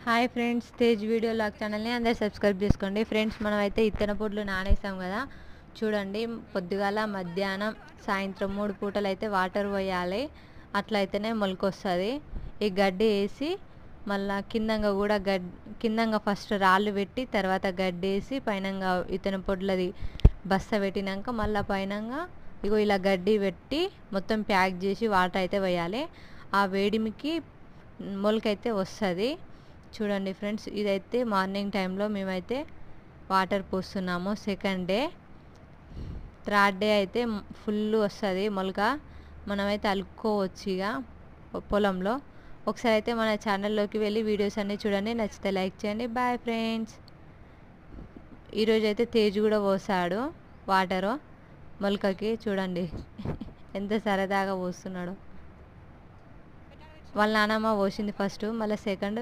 Hi friends, Tej video log ఛానల్ని అందరు subscribe చేసుకోండి. ఫ్రెండ్స్, మనమైతే ఇత్తన పొడ్లు నానేసాం కదా, చూడండి. పొద్దుగాల, మధ్యాహ్నం, సాయంత్రం 3 పూటలు అయితే వాటర్ పోయాలి. అట్లయితేనే మొలకొస్తుంది. ఈ గడ్డి వేసి మళ్ళీ కిందంగా ఫస్ట్ రాళ్ళు పెట్టి తర్వాత గడ్డి వేసి పైనంగా ఇత్తన పొడ్లది బస్త పెట్టినాక మళ్ళీ పైనంగా ఇగో ఇలా గడ్డి పెట్టి మొత్తం ప్యాక్ చేసి వాటర్ అయితే పోయాలి. ఆ వేడిమికి మొలకైతే వస్తుంది. చూడండి ఫ్రెండ్స్, ఇదైతే మార్నింగ్ టైంలో మేమైతే వాటర్ పోస్తున్నాము. సెకండ్ డే, థర్డ్ డే అయితే ఫుల్ వస్తుంది మొలక. మనమైతే అలుక్కోవచ్చు ఇక పొలంలో. ఒకసారి అయితే మన ఛానల్లోకి వెళ్ళి వీడియోస్ అన్నీ చూడండి. నచ్చితే లైక్ చేయండి. Bye friends. ఈరోజు అయితే తేజ్ కూడా పోసాడు వాటరు మొలకకి. చూడండి ఎంత సరదాగా పోస్తున్నాడు. వాళ్ళ నానమ్మ పోసింది ఫస్ట్, మళ్ళీ సెకండ్